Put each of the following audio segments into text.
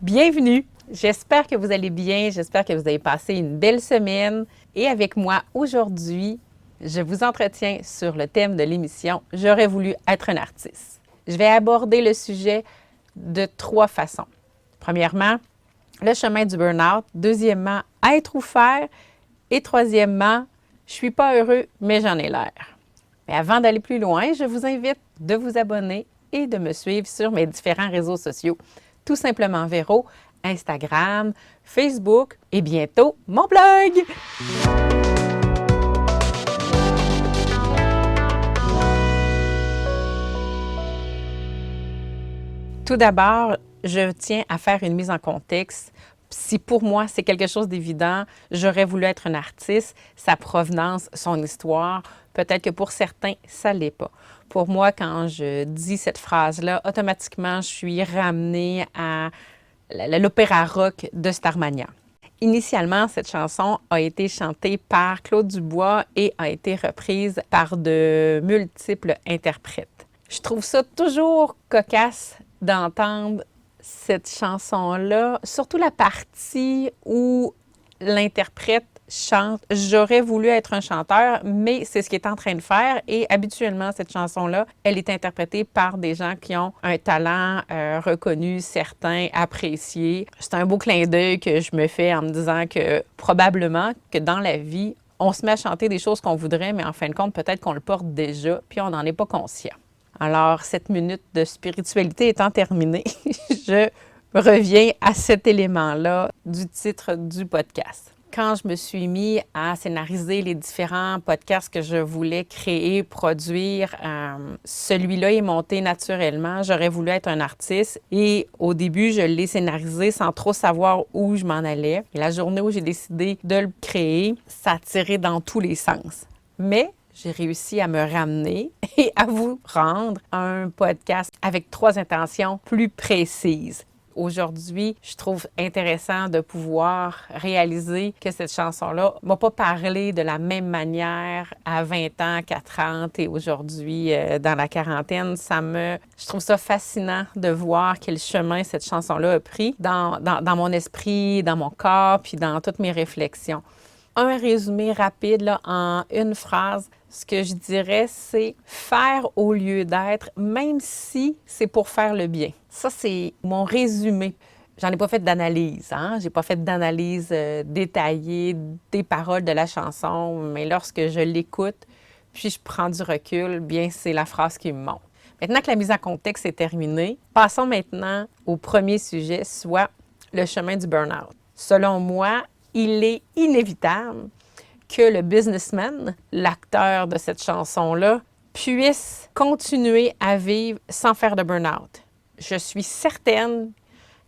Bienvenue! J'espère que vous allez bien, j'espère que vous avez passé une belle semaine. Et avec moi aujourd'hui, je vous entretiens sur le thème de l'émission « J'aurais voulu être un artiste ». Je vais aborder le sujet de 3 façons. Premièrement, le chemin du burn-out. Deuxièmement, être ou faire. Et troisièmement, je ne suis pas heureux, mais j'en ai l'air. Mais avant d'aller plus loin, je vous invite de vous abonner et de me suivre sur mes différents réseaux sociaux. Tout simplement Véro, Instagram, Facebook et bientôt mon blog! Tout d'abord, je tiens à faire une mise en contexte. Si pour moi, c'est quelque chose d'évident, j'aurais voulu être un artiste, sa provenance, son histoire, peut-être que pour certains, ça ne l'est pas. Pour moi, quand je dis cette phrase-là, automatiquement, je suis ramenée à l'opéra rock de Starmania. Initialement, cette chanson a été chantée par Claude Dubois et a été reprise par de multiples interprètes. Je trouve ça toujours cocasse d'entendre cette chanson-là, surtout la partie où l'interprète chante « J'aurais voulu être un chanteur », mais c'est ce qu'il est en train de faire. Et habituellement, cette chanson-là, elle est interprétée par des gens qui ont un talent reconnu, certain, apprécié. C'est un beau clin d'œil que je me fais en me disant que probablement que dans la vie, on se met à chanter des choses qu'on voudrait, mais en fin de compte, peut-être qu'on le porte déjà, puis on n'en est pas conscient. Alors, cette minute de spiritualité étant terminée, je reviens à cet élément-là du titre du podcast. Quand je me suis mis à scénariser les différents podcasts que je voulais créer, produire, celui-là est monté naturellement. J'aurais voulu être un artiste et au début, je l'ai scénarisé sans trop savoir où je m'en allais. Et la journée où j'ai décidé de le créer, ça a tiré dans tous les sens. Mais j'ai réussi à me ramener et à vous rendre un podcast avec 3 intentions plus précises. Aujourd'hui, je trouve intéressant de pouvoir réaliser que cette chanson-là ne m'a pas parlé de la même manière à 20 ans, qu'à 30 et aujourd'hui dans la quarantaine. Je trouve ça fascinant de voir quel chemin cette chanson-là a pris dans mon esprit, dans mon corps, puis dans toutes mes réflexions. Un résumé rapide là, en une phrase. Ce que je dirais, c'est faire au lieu d'être, même si c'est pour faire le bien. Ça, c'est mon résumé. J'en ai pas fait d'analyse, hein? J'ai pas fait d'analyse détaillée des paroles de la chanson, mais lorsque je l'écoute, puis je prends du recul, bien, c'est la phrase qui me monte. Maintenant que la mise en contexte est terminée, passons maintenant au premier sujet, soit le chemin du burn-out. Selon moi, il est inévitable que le businessman, l'acteur de cette chanson-là, puisse continuer à vivre sans faire de burn-out. Je suis certaine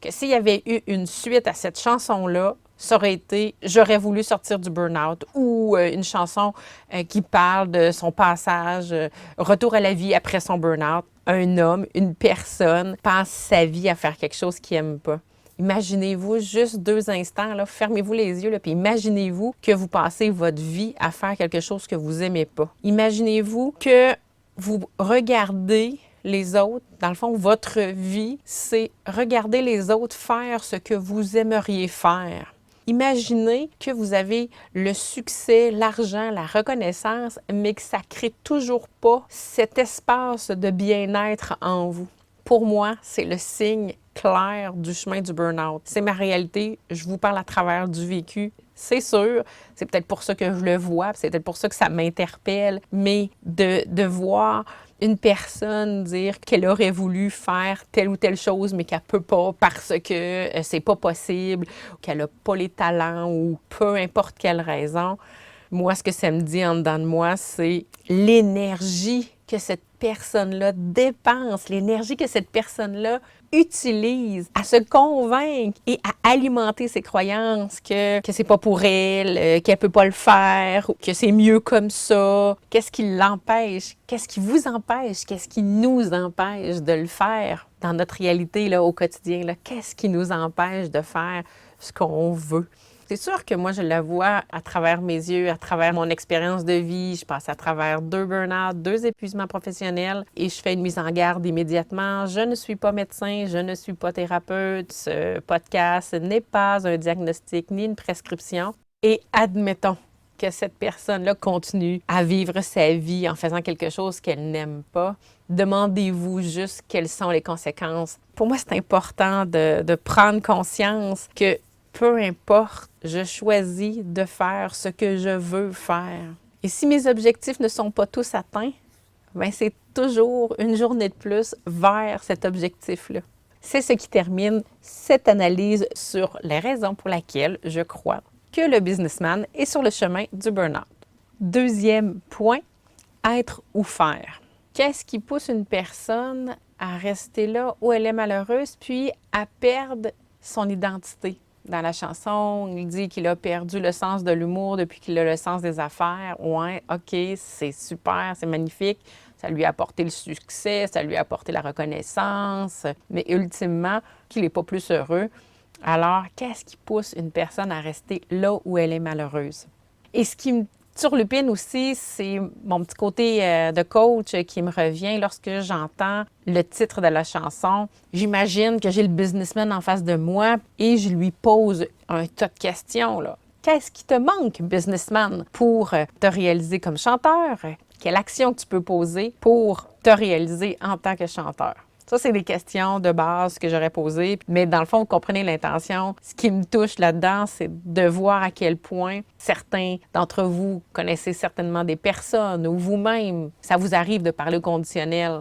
que s'il y avait eu une suite à cette chanson-là, ça aurait été « J'aurais voulu sortir du burn-out » ou une chanson qui parle de son passage, retour à la vie après son burn-out. Un homme, une personne passe sa vie à faire quelque chose qu'il n'aime pas. Imaginez-vous juste 2 instants, là, fermez-vous les yeux, là, puis imaginez-vous que vous passez votre vie à faire quelque chose que vous n'aimez pas. Imaginez-vous que vous regardez les autres. Dans le fond, votre vie, c'est regarder les autres faire ce que vous aimeriez faire. Imaginez que vous avez le succès, l'argent, la reconnaissance, mais que ça ne crée toujours pas cet espace de bien-être en vous. Pour moi, c'est le signe clair du chemin du burn-out. C'est ma réalité, je vous parle à travers du vécu. C'est sûr, c'est peut-être pour ça que je le vois, c'est peut-être pour ça que ça m'interpelle, mais de voir une personne dire qu'elle aurait voulu faire telle ou telle chose, mais qu'elle ne peut pas parce que c'est pas possible, ou qu'elle n'a pas les talents, ou peu importe quelle raison, moi, ce que ça me dit en dedans de moi, c'est l'énergie que cette personne-là dépense, l'énergie que cette personne-là utilise à se convaincre et à alimenter ses croyances que c'est pas pour elle, qu'elle peut pas le faire, que c'est mieux comme ça. Qu'est-ce qui l'empêche? Qu'est-ce qui vous empêche? Qu'est-ce qui nous empêche de le faire dans notre réalité là, au quotidien? Là? Qu'est-ce qui nous empêche de faire ce qu'on veut? C'est sûr que moi, je la vois à travers mes yeux, à travers mon expérience de vie. Je passe à travers 2 burn-out, 2 épuisements professionnels et je fais une mise en garde immédiatement. Je ne suis pas médecin, je ne suis pas thérapeute. Ce podcast n'est pas un diagnostic ni une prescription. Et admettons que cette personne-là continue à vivre sa vie en faisant quelque chose qu'elle n'aime pas. Demandez-vous juste quelles sont les conséquences. Pour moi, c'est important de prendre conscience que peu importe, je choisis de faire ce que je veux faire. Et si mes objectifs ne sont pas tous atteints, bien, c'est toujours une journée de plus vers cet objectif-là. C'est ce qui termine cette analyse sur les raisons pour lesquelles je crois que le businessman est sur le chemin du burn-out. Deuxième point, être ou faire. Qu'est-ce qui pousse une personne à rester là où elle est malheureuse, puis à perdre son identité? Dans la chanson, il dit qu'il a perdu le sens de l'humour depuis qu'il a le sens des affaires. Ouais, OK, c'est super, c'est magnifique. Ça lui a apporté le succès, ça lui a apporté la reconnaissance, mais ultimement, qu'il n'est pas plus heureux. Alors, qu'est-ce qui pousse une personne à rester là où elle est malheureuse? Et ce qui me turlupine aussi, c'est mon petit côté de coach qui me revient lorsque j'entends le titre de la chanson. J'imagine que j'ai le businessman en face de moi et je lui pose un tas de questions, là. Qu'est-ce qui te manque, businessman, pour te réaliser comme chanteur? Quelle action tu peux poser pour te réaliser en tant que chanteur? Ça, c'est des questions de base que j'aurais posées. Mais dans le fond, vous comprenez l'intention. Ce qui me touche là-dedans, c'est de voir à quel point certains d'entre vous connaissez certainement des personnes ou vous-même, ça vous arrive de parler au conditionnel.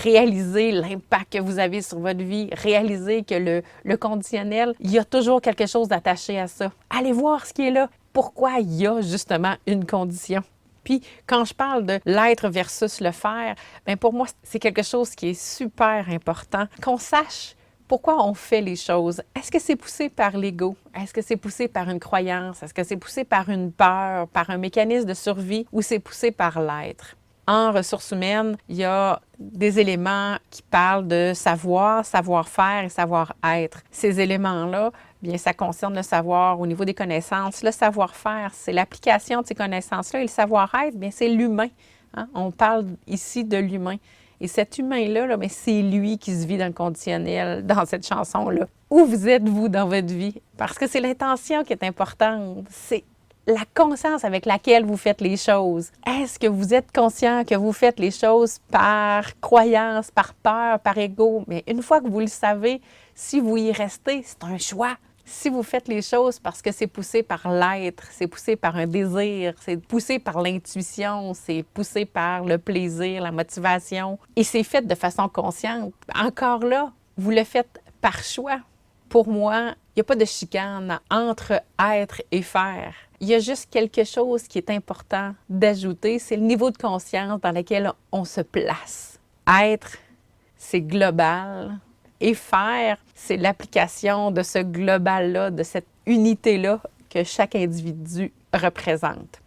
Réalisez l'impact que vous avez sur votre vie. Réalisez que le conditionnel, il y a toujours quelque chose d'attaché à ça. Allez voir ce qui est là. Pourquoi il y a justement une condition? Puis, quand je parle de l'être versus le faire, bien pour moi, c'est quelque chose qui est super important, qu'on sache pourquoi on fait les choses. Est-ce que c'est poussé par l'ego? Est-ce que c'est poussé par une croyance? Est-ce que c'est poussé par une peur, par un mécanisme de survie ou c'est poussé par l'être? En ressources humaines, il y a des éléments qui parlent de savoir, savoir-faire et savoir-être. Ces éléments-là, bien, ça concerne le savoir au niveau des connaissances. Le savoir-faire, c'est l'application de ces connaissances-là. Et le savoir-être, bien, c'est l'humain. Hein? On parle ici de l'humain. Et cet humain-là, là, bien, c'est lui qui se vit dans le conditionnel, dans cette chanson-là. Où vous êtes-vous dans votre vie? Parce que c'est l'intention qui est importante. C'est la conscience avec laquelle vous faites les choses. Est-ce que vous êtes conscient que vous faites les choses par croyance, par peur, par ego? Mais une fois que vous le savez, si vous y restez, c'est un choix. Si vous faites les choses parce que c'est poussé par l'être, c'est poussé par un désir, c'est poussé par l'intuition, c'est poussé par le plaisir, la motivation, et c'est fait de façon consciente, encore là, vous le faites par choix. Pour moi, il n'y a pas de chicane entre être et faire. Il y a juste quelque chose qui est important d'ajouter, c'est le niveau de conscience dans lequel on se place. Être, c'est global. Et faire, c'est l'application de ce global-là, de cette unité-là que chaque individu représente.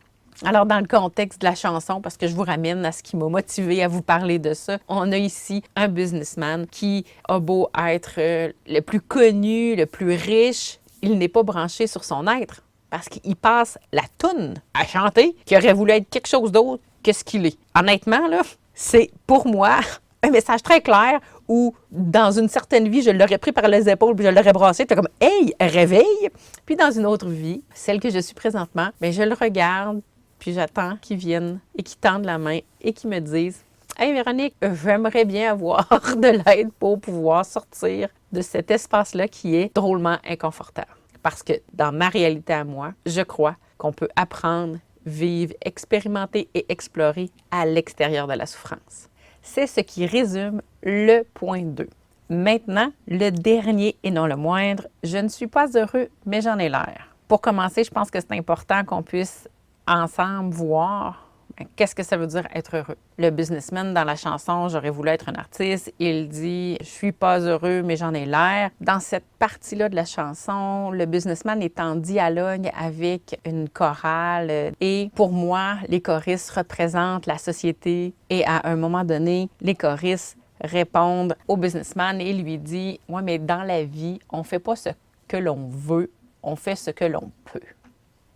Alors, dans le contexte de la chanson, parce que je vous ramène à ce qui m'a motivé à vous parler de ça, on a ici un businessman qui a beau être le plus connu, le plus riche, il n'est pas branché sur son être parce qu'il passe la toune à chanter qui aurait voulu être quelque chose d'autre que ce qu'il est. Honnêtement, là, c'est pour moi un message très clair où, dans une certaine vie, je l'aurais pris par les épaules puis je l'aurais brassé, puis comme « Hey, réveille! » Puis dans une autre vie, celle que je suis présentement, bien, je le regarde puis j'attends qu'ils viennent et qu'ils tendent la main et qu'ils me disent « Hey Véronique, j'aimerais bien avoir de l'aide pour pouvoir sortir de cet espace-là qui est drôlement inconfortable. » Parce que dans ma réalité à moi, je crois qu'on peut apprendre, vivre, expérimenter et explorer à l'extérieur de la souffrance. C'est ce qui résume le point 2. Maintenant, le dernier et non le moindre, je ne suis pas heureux, mais j'en ai l'air. Pour commencer, je pense que c'est important qu'on puisse ensemble voir qu'est-ce que ça veut dire être heureux. Le businessman dans la chanson « J'aurais voulu être un artiste », il dit « Je suis pas heureux, mais j'en ai l'air ». Dans cette partie-là de la chanson, le businessman est en dialogue avec une chorale et pour moi, les choristes représentent la société et à un moment donné, les choristes répondent au businessman et lui dit « Ouais, mais dans la vie, on fait pas ce que l'on veut, on fait ce que l'on peut.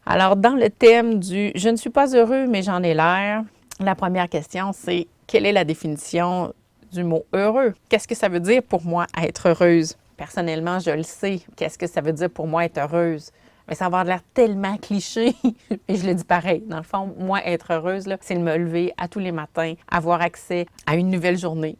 Alors, dans le thème du « je ne suis pas heureux, mais j'en ai l'air », la première question, c'est quelle est la définition du mot « heureux ». Qu'est-ce que ça veut dire pour moi être heureuse? Personnellement, je le sais. Qu'est-ce que ça veut dire pour moi être heureuse? Mais ça va avoir l'air tellement cliché, mais je le dis pareil. Dans le fond, moi, être heureuse, là, c'est de me lever à tous les matins, avoir accès à une nouvelle journée,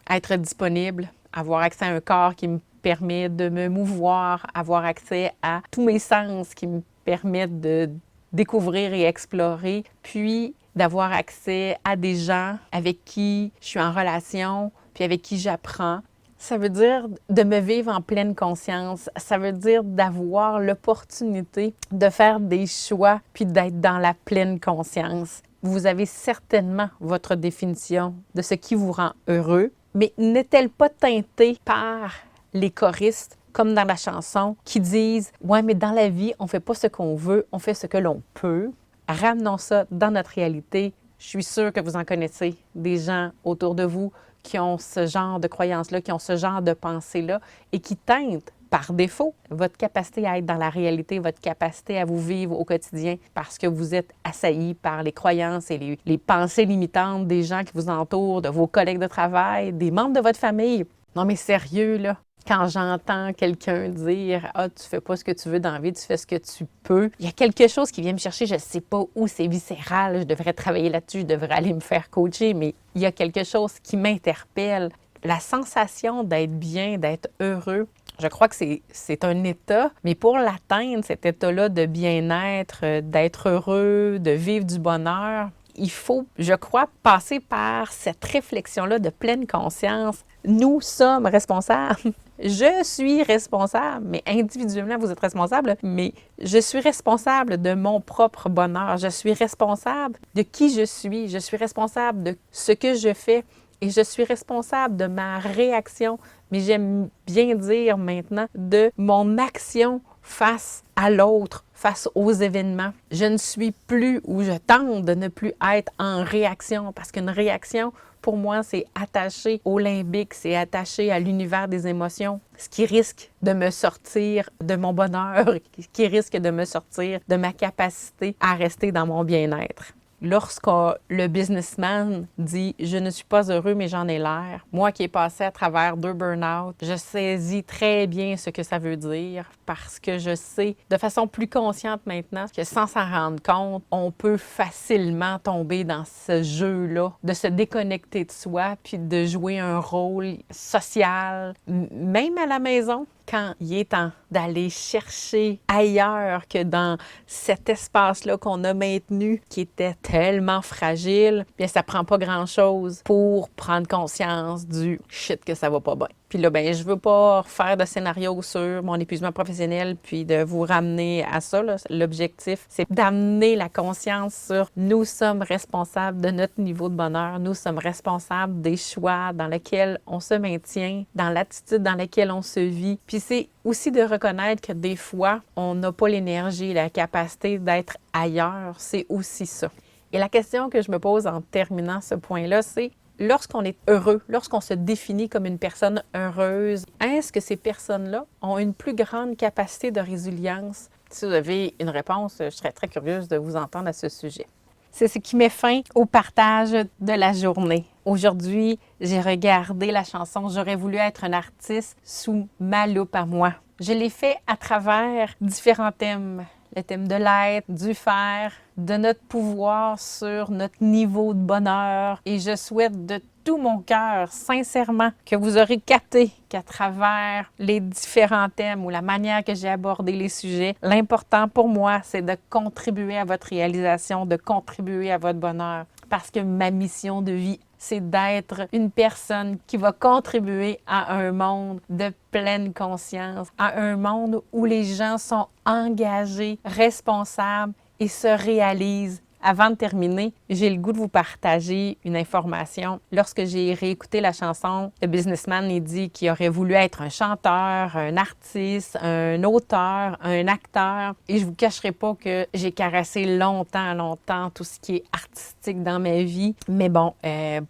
être disponible, avoir accès à un corps qui me permet de me mouvoir, avoir accès à tous mes sens qui me permettent de découvrir et explorer, puis d'avoir accès à des gens avec qui je suis en relation, puis avec qui j'apprends. Ça veut dire de me vivre en pleine conscience. Ça veut dire d'avoir l'opportunité de faire des choix puis d'être dans la pleine conscience. Vous avez certainement votre définition de ce qui vous rend heureux, mais n'est-elle pas teintée par les choristes, comme dans la chanson, qui disent « Ouais, mais dans la vie, on ne fait pas ce qu'on veut, on fait ce que l'on peut. » Ramenons ça dans notre réalité. Je suis sûre que vous en connaissez des gens autour de vous qui ont ce genre de croyances-là, qui ont ce genre de pensées-là et qui teintent par défaut votre capacité à être dans la réalité, votre capacité à vous vivre au quotidien parce que vous êtes assailli par les croyances et les pensées limitantes des gens qui vous entourent, de vos collègues de travail, des membres de votre famille. Non mais sérieux, là, quand j'entends quelqu'un dire « Ah, tu fais pas ce que tu veux dans la vie, tu fais ce que tu peux », il y a quelque chose qui vient me chercher, je sais pas où, c'est viscéral, je devrais travailler là-dessus, je devrais aller me faire coacher, mais il y a quelque chose qui m'interpelle. La sensation d'être bien, d'être heureux, je crois que c'est un état, mais pour l'atteindre, cet état-là de bien-être, d'être heureux, de vivre du bonheur, il faut, je crois, passer par cette réflexion-là de pleine conscience. Nous sommes responsables. Je suis responsable, mais individuellement, vous êtes responsable, mais je suis responsable de mon propre bonheur. Je suis responsable de qui je suis responsable de ce que je fais et je suis responsable de ma réaction, mais j'aime bien dire maintenant de mon action face à l'autre, face aux événements. Je ne suis plus ou je tente de ne plus être en réaction parce qu'une réaction, pour moi, c'est attaché au limbique, c'est attaché à l'univers des émotions, ce qui risque de me sortir de mon bonheur, qui risque de me sortir de ma capacité à rester dans mon bien-être. Lorsque le businessman dit « je ne suis pas heureux, mais j'en ai l'air », moi qui ai passé à travers 2 burn-out, je saisis très bien ce que ça veut dire parce que je sais de façon plus consciente maintenant que sans s'en rendre compte, on peut facilement tomber dans ce jeu-là, de se déconnecter de soi puis de jouer un rôle social, même à la maison. Quand il est temps d'aller chercher ailleurs que dans cet espace-là qu'on a maintenu, qui était tellement fragile, bien, ça prend pas grand-chose pour prendre conscience du « shit que ça va pas bien ». Puis là, bien, je veux pas faire de scénario sur mon épuisement professionnel puis de vous ramener à ça, là. L'objectif, c'est d'amener la conscience sur nous sommes responsables de notre niveau de bonheur, nous sommes responsables des choix dans lesquels on se maintient, dans l'attitude dans laquelle on se vit. Puis c'est aussi de reconnaître que des fois, on n'a pas l'énergie, la capacité d'être ailleurs. C'est aussi ça. Et la question que je me pose en terminant ce point-là, c'est lorsqu'on est heureux, lorsqu'on se définit comme une personne heureuse, est-ce que ces personnes-là ont une plus grande capacité de résilience? Si vous avez une réponse, je serais très curieuse de vous entendre à ce sujet. C'est ce qui met fin au partage de la journée. Aujourd'hui, j'ai regardé la chanson « J'aurais voulu être un artiste » sous ma loupe à moi. Je l'ai fait à travers différents thèmes. Le thème de l'être, du faire, de notre pouvoir sur notre niveau de bonheur. Et je souhaite de tout mon cœur, sincèrement, que vous aurez capté qu'à travers les différents thèmes ou la manière que j'ai abordé les sujets, l'important pour moi, c'est de contribuer à votre réalisation, de contribuer à votre bonheur. Parce que ma mission de vie, c'est d'être une personne qui va contribuer à un monde de pleine conscience, à un monde où les gens sont engagés, responsables et se réalisent. Avant de terminer, j'ai le goût de vous partager une information. Lorsque j'ai réécouté la chanson, le businessman il dit qu'il aurait voulu être un chanteur, un artiste, un auteur, un acteur. Et je vous cacherai pas que j'ai caressé longtemps tout ce qui est artistique dans ma vie. Mais bon,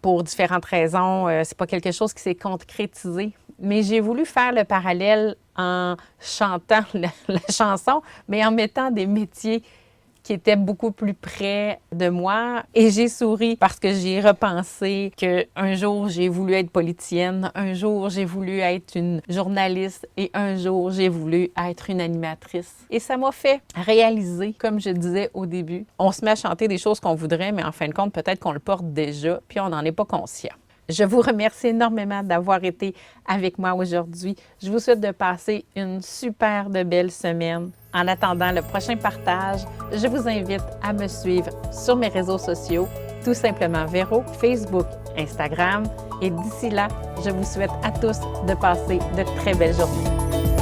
pour différentes raisons, c'est pas quelque chose qui s'est concrétisé. Mais j'ai voulu faire le parallèle en chantant la chanson, mais en mettant des métiers qui étaient beaucoup plus près de moi. Et j'ai souri parce que j'ai repensé qu'un jour, j'ai voulu être politicienne, un jour, j'ai voulu être une journaliste et un jour, j'ai voulu être une animatrice. Et ça m'a fait réaliser, comme je disais au début, on se met à chanter des choses qu'on voudrait, mais en fin de compte, peut-être qu'on le porte déjà, puis on n'en est pas conscient. Je vous remercie énormément d'avoir été avec moi aujourd'hui. Je vous souhaite de passer une super de belle semaine. En attendant le prochain partage, je vous invite à me suivre sur mes réseaux sociaux, tout simplement Véro, Facebook, Instagram. Et d'ici là, je vous souhaite à tous de passer de très belles journées.